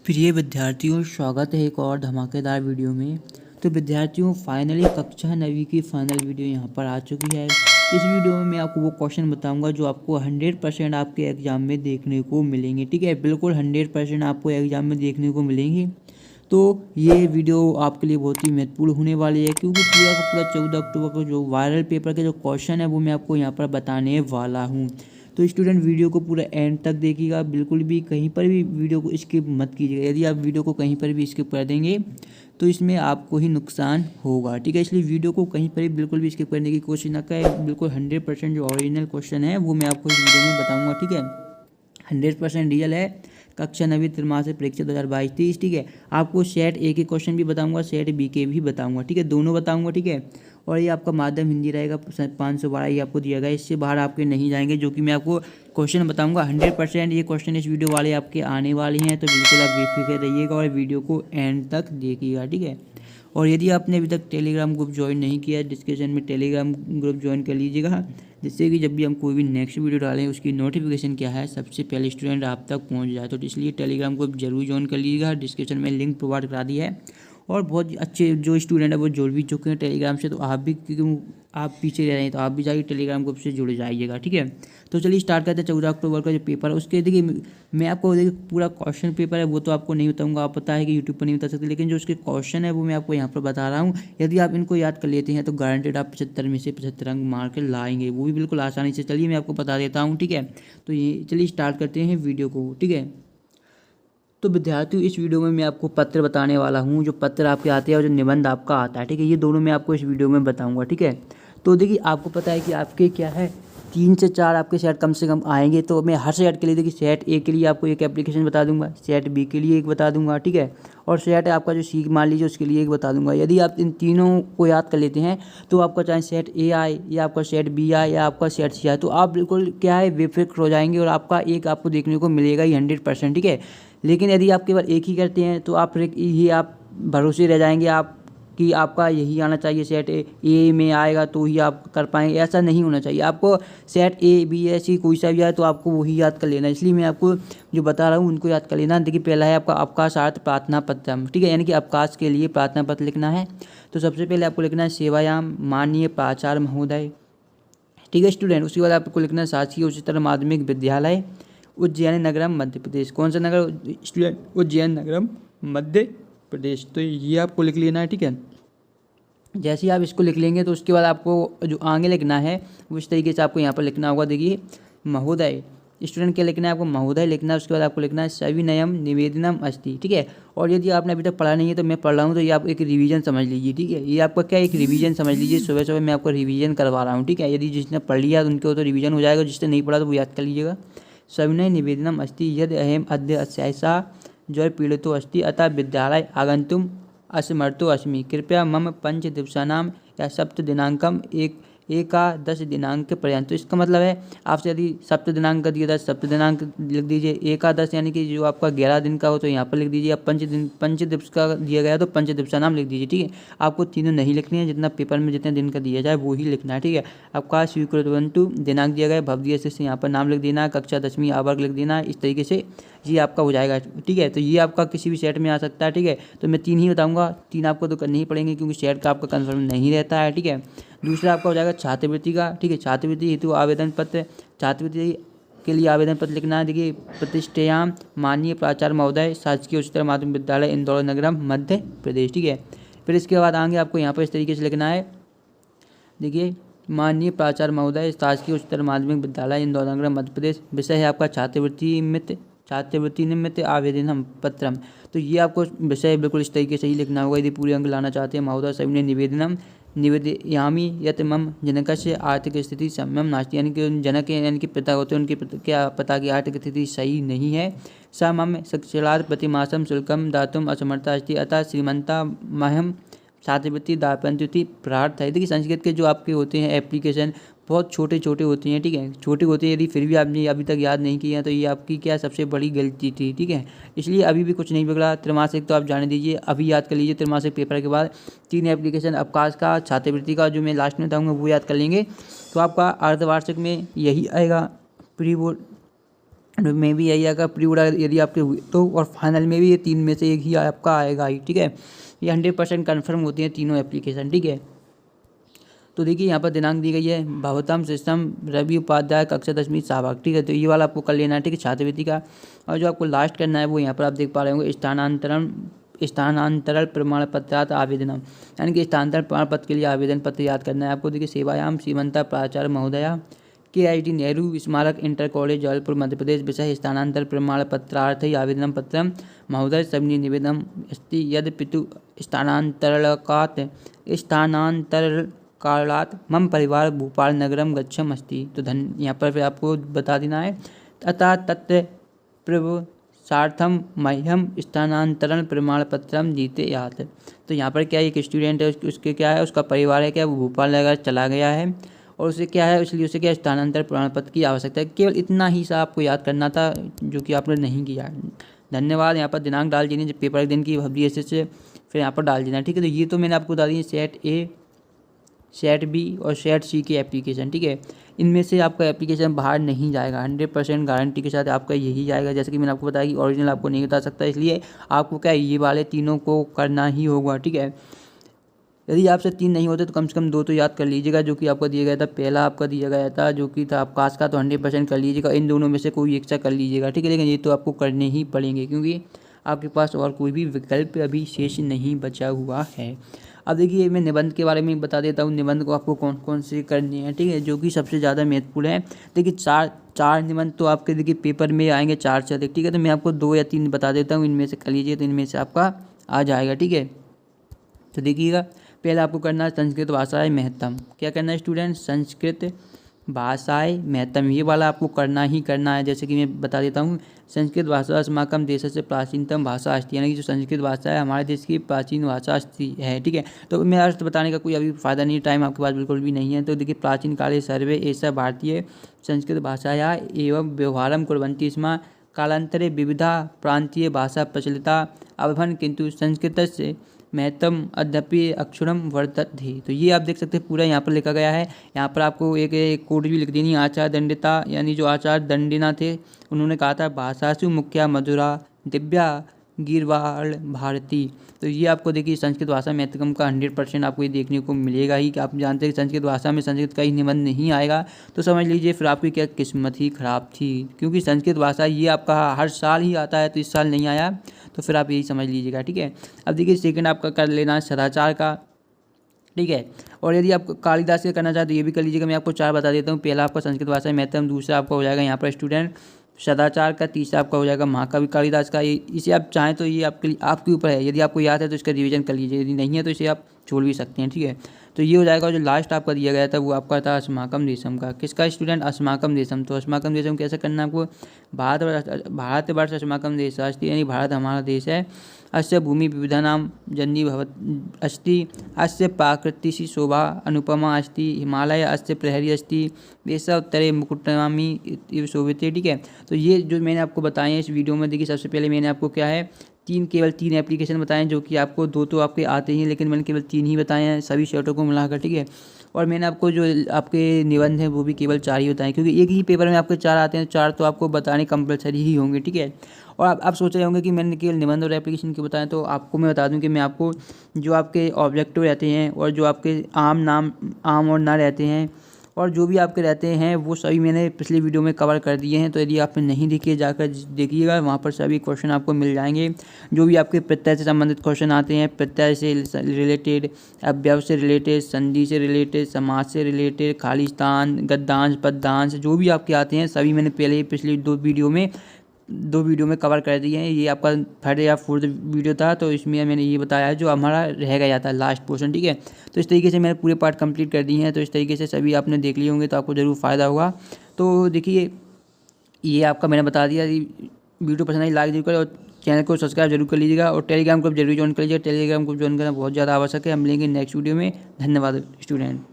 प्रिय विद्यार्थियों, स्वागत है एक और धमाकेदार वीडियो में। तो विद्यार्थियों, फाइनली कक्षा 9वीं की फाइनल वीडियो यहाँ पर आ चुकी है। इस वीडियो में मैं आपको वो क्वेश्चन बताऊंगा जो आपको 100% आपके एग्ज़ाम में देखने को मिलेंगे। ठीक है, बिल्कुल 100% आपको एग्ज़ाम में देखने को मिलेंगे। तो ये वीडियो आपके लिए बहुत ही महत्वपूर्ण होने वाली है, क्योंकि पूरा का पूरा 14 अक्टूबर को जो वायरल पेपर के जो क्वेश्चन है वो मैं आपको यहाँ पर बताने वाला हूँ। तो स्टूडेंट, वीडियो को पूरा एंड तक देखिएगा, बिल्कुल भी कहीं पर भी वीडियो को स्किप मत कीजिएगा। यदि आप वीडियो को कहीं पर भी स्किप कर देंगे तो इसमें आपको ही नुकसान होगा। ठीक है, इसलिए वीडियो को कहीं पर भी बिल्कुल भी स्किप करने की कोशिश ना करें। बिल्कुल 100% जो ओरिजिनल क्वेश्चन है वो मैं आपको इस वीडियो में बताऊँगा। ठीक है, 100% रियल है। कक्षा 9वीं त्रैमासिक परीक्षा 2022-23। ठीक है, आपको सेट ए के क्वेश्चन भी बताऊंगा, सेट बी के भी बताऊंगा। ठीक है, दोनों बताऊंगा। ठीक है, और ये आपका माध्यम हिंदी रहेगा। 512 ये आपको दिया गया, इससे बाहर आपके नहीं जाएंगे। जो कि मैं आपको क्वेश्चन बताऊंगा 100% ये क्वेश्चन इस वीडियो वाले आपके आने वाले हैं। तो बिल्कुल आप बेफिक्र रहिएगा और वीडियो को एंड तक देखिएगा। ठीक है, और यदि आपने अभी तक टेलीग्राम ग्रुप ज्वाइन नहीं किया है, डिस्क्रिप्शन में टेलीग्राम ग्रुप ज्वाइन कर लीजिएगा, जिससे कि जब भी हम कोई भी नेक्स्ट वीडियो डालें उसकी नोटिफिकेशन क्या है सबसे पहले स्टूडेंट आप तक पहुंच जाए। तो इसलिए टेलीग्राम ग्रुप जरूर ज्वाइन कर लीजिएगा। डिस्क्रिप्शन में लिंक प्रोवाइड करा दी है, और बहुत अच्छे जो स्टूडेंट है वो जुड़ भी चुके हैं टेलीग्राम से। तो आप भी, क्योंकि आप पीछे रह रहे हैं, तो आप भी जाइए टेलीग्राम ग्रुप से जुड़ जाइएगा। ठीक है, तो चलिए स्टार्ट करते हैं। 14 अक्टूबर का जो पेपर है उसके, देखिए मैं आपको देखिए पूरा क्वेश्चन पेपर है वो तो आपको नहीं बताऊंगा, आप पता है कि यूट्यूब पर नहीं बता सकते, लेकिन जो उसके क्वेश्चन है वो मैं आपको यहाँ पर बता रहा हूँ। यदि आप इनको याद कर लेते हैं तो गारंटेड आप 75 में से 75 अंक मार के लाएंगे, वो भी बिल्कुल आसानी से। चलिए मैं आपको बता देता हूँ। ठीक है, तो ये चलिए स्टार्ट करते हैं वीडियो को। ठीक है, तो विद्यार्थियों, इस वीडियो में मैं आपको पत्र बताने वाला हूँ। जो पत्र आपके आते हैं और जो निबंध आपका आता है, ठीक है, ये दोनों मैं आपको इस वीडियो में बताऊँगा। ठीक है, तो देखिए आपको पता है कि आपके क्या है 3 से 4 आपके सेट कम से कम आएंगे। तो मैं हर सेट के लिए, देखिए सेट ए के लिए आपको एक एप्लीकेशन बता दूंगा, सेट बी के लिए एक बता दूंगा। ठीक है, और सेट आपका जो सी मान लीजिए उसके लिए एक बता दूंगा। यदि आप इन तीनों को याद कर लेते हैं तो आपका चाहे सेट ए आए या आपका सेट बी आए या आपका सेट सी आए, तो आप बिल्कुल क्या है बेफिक्र हो जाएंगे और आपका एक आपको देखने को मिलेगा ही 100%। ठीक है, लेकिन यदि आप केवल एक ही करते हैं तो आप फिर ये आप भरोसे रह जाएंगे आप कि आपका यही आना चाहिए, सेट ए में आएगा तो ही आप कर पाएंगे। ऐसा नहीं होना चाहिए। आपको सेट ए बी ऐसी कोई सा भी आए तो आपको वही याद कर लेना। इसलिए मैं आपको जो बता रहा हूँ उनको याद कर लेना। देखिए पहला है आपका अवकाशार्थ प्रार्थना पत्रम। ठीक है, यानी कि अवकाश के लिए प्रार्थना पत्र लिखना है। तो सबसे पहले आपको लिखना है सेवायाम माननीय प्राचार्य महोदय। ठीक है स्टूडेंट, उसके बाद आपको लिखना है शासकीय उच्चतर माध्यमिक विद्यालय उज्जैन नगरम मध्य प्रदेश। कौन सा नगर स्टूडेंट? उज्जैन नगरम मध्य प्रदेश। तो ये आपको लिख लेना है। ठीक है, जैसे ही आप इसको लिख लेंगे तो उसके बाद आपको जो आगे लिखना है वो इस तरीके से आपको यहाँ पर लिखना होगा। देखिए महोदय, स्टूडेंट क्या लिखना है आपको? महोदय लिखना है। उसके बाद आपको लिखना है सविनयम निवेदनम अस्ति। ठीक है, और यदि आपने अभी तक पढ़ा नहीं है तो मैं पढ़ रहा हूँ, तो ये आप एक रिवीजन समझ लीजिए। ठीक है, ये आपका क्या एक रिवीजन समझ लीजिए। सुबह सुबह मैं आपको रिवीजन करवा रहा हूँ। ठीक है, यदि जिसने पढ़ लिया तो उनको तो रिवीजन हो जाएगा, जिसने नहीं पढ़ा तो वो याद कर लीजिएगा। सविनय निवेदनम अस्ति यद अहम अद्य सहसा ज्वर पीड़ितो अस्ति अतः विद्यालय आगंतुम असमर्थो अस्मि। कृपया मम 5 दिवसानां या 7 दिनांकम एकादश दिनांक पर्यंत। तो इसका मतलब है आपसे यदि 7 दिनांक का दिया था, 7 दिनांक लिख दीजिए। एकादश यानी कि जो आपका 11 दिन का हो तो यहाँ पर लिख दीजिए। अब 5 दिवस का दिया गया तो 5 दिवसानाम लिख दीजिए। ठीक है, आपको तीनों नहीं लिखनी है, जितना पेपर में जितने दिन का दिया जाए वो ही लिखना है। ठीक है, आपका स्वीकृतवन्तु दिनांक दिया गया, भवदीय से यहाँ पर नाम लिख देना, कक्षा 10वीं आवर्ग लिख देना। इस तरीके से ये आपका हो जाएगा। ठीक है, तो ये आपका किसी भी सेट में आ सकता है। ठीक है, तो मैं 3 ही बताऊंगा, 3 आपको तो करने ही पड़ेंगे क्योंकि सेट का आपका कंफर्म नहीं रहता है। ठीक है, दूसरा आपका हो जाएगा छात्रवृत्ति का। ठीक है, छात्रवृत्ति हेतु आवेदन पत्र, छात्रवृत्ति के लिए आवेदन पत्र लिखना है। देखिए प्रतिष्ठयाम माननीय प्राचार्य महोदय शासकीय उच्चतर माध्यमिक विद्यालय इंदौर नगरम मध्य प्रदेश। ठीक है, फिर इसके बाद आगे आपको यहाँ पर इस तरीके से लिखना है। देखिए माननीय प्राचार्य महोदय शासकीय उच्चतर माध्यमिक विद्यालय इंदौर नगर मध्य प्रदेश। विषय है आपका छात्रवृत्ति निमित्त आवेदन पत्रम। तो ये आपको विषय बिल्कुल इस तरीके से ही लिखना होगा यदि पूरे अंक लाना चाहते हैं। महोदय सविनय निवेदनम निवेदयामि यत् मम जनकस्य आर्थिक स्थिति सम्यम नास्ति। यानी कि जनक यानी कि पिता होते हैं, उनके क्या पता की आर्थिक स्थिति सही नहीं है। स मम शिक्षार्थ प्रतिमासम शुल्कम दातुम असमर्था अस्ति अतः श्रीमंता महम छात्रवृत्ति दापंति प्रार्थ है। देखिए संस्कृत के जो आपके होते हैं एप्लीकेशन बहुत छोटे छोटे होते हैं। ठीक है, छोटे होते हैं, यदि फिर भी आपने अभी तक याद नहीं किया तो ये आपकी क्या सबसे बड़ी गलती थी। ठीक है, इसलिए अभी भी कुछ नहीं बिगड़ा। त्रैमासिक तो आप जाने दीजिए, अभी याद कर लीजिए। त्रैमासिक पेपर के बाद 3 एप्लीकेशन अवकाश का, छात्रवृत्ति का जो मैं लास्ट में बताऊँगा वो याद कर लेंगे। तो आपका अर्धवार्षिक में यही आएगा, प्री बोर्ड में भी यही आएगा, प्री बोर्ड यदि आपके हुए तो, और फाइनल में भी ये 3 में से एक ही आपका आएगा ही, ठीक है। ये 100% कन्फर्म होती है तीनों एप्लीकेशन, ठीक है। तो देखिए यहाँ पर दिनांक दी गई है, भवतम सिस्टम रवि उपाध्याय कक्षा 10वीं शाहबाग, ठीक है। तो ये वाला आपको कर लेना है, ठीक है, छात्रवृत्ति का। और जो आपको लास्ट करना है वो यहाँ पर आप देख पा रहे होंगे, स्थानांतरण प्रमाण पत्रात आवेदनम, यानी कि स्थानांतरण प्रमाण पत्र के लिए आवेदन पत्र याद करना है आपको। देखिए सेवायाम श्रीमंता प्राचार्य महोदया KIT नेहरू स्मारक इंटर कॉलेज जबलपुर मध्य प्रदेश, विषय स्थानांतर प्रमाण पत्रार्थी आवेदन पत्रम महोदय सबनी निवेदनम अस्ति यद पितु स्थानांतरकारणात् मम परिवार भोपाल नगरम गच्छम अस्ति। तो यहाँ पर फिर आपको बता देना है, अतः तत्र प्रवेशार्थम मह्यम स्थानांतरण प्रमाण पत्रम दीते यात। तो यहाँ पर क्या एक स्टूडेंट है, उसके क्या है, उसका परिवार है क्या, वो भोपाल नगर चला गया है और उसे क्या है, इसलिए उसे क्या स्थानांतरण प्रमाण पत्र की आवश्यकता है। केवल इतना ही सा आपको याद करना था जो कि आपने नहीं किया। धन्यवाद। यहाँ पर दिनांक डाल देनी, जब पेपर के दिन की VSS से फिर यहाँ पर डाल देना, ठीक है। तो ये तो मैंने आपको बता दी सेट A, सेट B और सेट C की एप्लीकेशन, ठीक है। इनमें से आपका एप्लीकेशन बाहर नहीं जाएगा, 100% गारंटी के साथ आपका यही जाएगा। जैसे कि मैंने आपको बताया कि ओरिजिनल आपको नहीं बता सकता, इसलिए आपको क्या ये वाले तीनों को करना ही होगा, ठीक है। यदि आपसे 3 नहीं होते तो कम से कम 2 तो याद कर लीजिएगा, जो कि आपका दिया गया था। पहला आपका दिया गया था जो कि था अवकाश का, तो 100% कर लीजिएगा। इन दोनों में से कोई एक सा कर लीजिएगा, ठीक है। लेकिन ये तो आपको करने ही पड़ेंगे, क्योंकि आपके पास और कोई भी विकल्प अभी शेष नहीं बचा हुआ है। अब देखिए मैं निबंध के बारे में बता देता हूँ, निबंध को आपको कौन कौन से करने हैं, ठीक है, जो कि सबसे ज़्यादा महत्वपूर्ण है। देखिए चार निबंध तो आपके देखिए पेपर में आएंगे, 4 से अधिक, ठीक है। तो मैं आपको 2 या 3 बता देता हूँ, इनमें से कर लीजिए, तो इनमें से आपका आ जाएगा, ठीक है। तो देखिएगा, पहले आपको करना है संस्कृत भाषाएं महत्तम। क्या करना है स्टूडेंट, संस्कृत भाषाएं महत्तम, ये वाला आपको करना ही करना है। जैसे कि मैं बता देता हूँ, संस्कृत भाषा अस्माकं देशस्य प्राचीनतम भाषा अस्ति, यानी कि जो संस्कृत भाषा है हमारे देश की प्राचीन भाषा अस्ति है, ठीक है। तो मैं अर्थ बताने का कोई अभी फ़ायदा नहीं, टाइम आपके पास बिल्कुल भी नहीं है। तो देखिए प्राचीन काले सर्वे ऐसा भारतीय संस्कृत भाषाया एवं व्यवहारम कुर्वन्ति स्म, कालांतरे विविधा प्रांतीय भाषा प्रचलिता अभवन्, किंतु संस्कृतस्य महत्तम अद्यपि अक्षरम वर्तते। तो ये आप देख सकते हैं, पूरा यहाँ पर लिखा गया है। यहाँ पर आपको एक कोड भी लिख देनी, आचार्य दंडिता, यानी जो आचार्य दंडिना थे उन्होंने कहा था भाषासु मुख्या मधुरा दिव्या गिरवाड़ भारती। तो ये आपको देखिए संस्कृत भाषा में महत्तम का 100% आपको ये देखने को मिलेगा ही, कि आप जानते हैं कि संस्कृत भाषा में संस्कृत का ही निबंध नहीं आएगा, तो समझ लीजिए फिर आपकी क्या किस्मत ही खराब थी, क्योंकि संस्कृत भाषा ये आपका हर साल ही आता है, तो इस साल नहीं आया, तो फिर आप यही समझ लीजिएगा, ठीक है। अब देखिए सेकंड आपका कर लेना है सदाचार का, ठीक है। और यदि आप कालिदास का करना चाहते तो ये भी कर लीजिएगा। मैं आपको 4 बता देता हूँ। पहला आपका संस्कृत भाषा में महत्तम, दूसरा आपका हो जाएगा यहाँ पर स्टूडेंट सदाचार का, तीसरा आपका हो जाएगा महाकवि कालिदास का। इसे आप चाहें तो ये आपके लिए आपके ऊपर है, यदि आपको याद है तो इसका रिवीजन कर लीजिए, यदि नहीं है तो इसे आप छोड़ भी सकते हैं, ठीक है। तो ये हो जाएगा। जो लास्ट आपका दिया गया था वो आपका था अस्माकम देशम का। किसका स्टूडेंट, अस्माकम देशम। तो अस्माकम देशम कैसे करना है आपको, भारतवर्ष अस्माकम देश अस्ति, यानी भारत हमारा देश है। अस्य भूमि विविधानां जननी भवत अस्ति, अस्य प्राकृतिक शोभा अनुपमा अस्ति, हिमालय अस्य प्रहरी अस्ति, देश उत्तरे मुकुटनामी इव शोभिते, ठीक है। तो ये जो मैंने आपको बताए हैं इस वीडियो में, देखिए सबसे पहले मैंने आपको क्या है केवल 3 एप्लीकेशन बताए हैं, जो कि आपको 2 तो आपके आते ही हैं, लेकिन मैंने केवल 3 ही बताए हैं सभी शर्टों को मिलाकर, ठीक है। और मैंने आपको जो आपके निबंध हैं वो भी केवल 4 ही बताए, क्योंकि एक ही पेपर में आपके 4 आते हैं, 4 तो आपको बताने कंपलसरी ही होंगे, ठीक है। और आप सोच रहे होंगे कि मैंने केवल निबंध और एप्लीकेशन क्यों बताएं, तो आपको मैं बता दूं कि मैं आपको जो आपके ऑब्जेक्टिव रहते हैं और जो आपके आम और ना रहते हैं और जो भी आपके रहते हैं वो सभी मैंने पिछली वीडियो में कवर कर दिए हैं। तो यदि आपने नहीं देखिए जाकर देखिएगा, वहाँ पर सभी क्वेश्चन आपको मिल जाएंगे। जो भी आपके प्रत्यय से संबंधित क्वेश्चन आते हैं, प्रत्यय से रिलेटेड, अव्यय से रिलेटेड, संधि से रिलेटेड, समास से रिलेटेड, खाली स्थान, गद्यांश, पद्यांश, जो भी आपके आते हैं सभी मैंने पहले ही पिछली 2 वीडियो में कवर कर दिए हैं। ये आपका 3rd या 4th वीडियो था, तो इसमें मैंने ये बताया जो हमारा रह गया था लास्ट पोर्शन, ठीक है। तो इस तरीके से मैंने पूरे पार्ट कंप्लीट कर दिए हैं। तो इस तरीके से सभी आपने देख लिए होंगे, तो आपको ज़रूर फ़ायदा होगा। तो देखिए ये आपका मैंने बता दिया। वीडियो पसंद आई लाइक जरूर करें और चैनल को सब्सक्राइब जरूर कर लीजिएगा, और टेलीग्राम ग्रुप जरूर ज्वाइन कर लीजिएगा। टेलीग्राम ग्रुप ज्वाइन करना बहुत ज़्यादा आवश्यक है। हम मिलेंगे नेक्स्ट वीडियो में। धन्यवाद स्टूडेंट।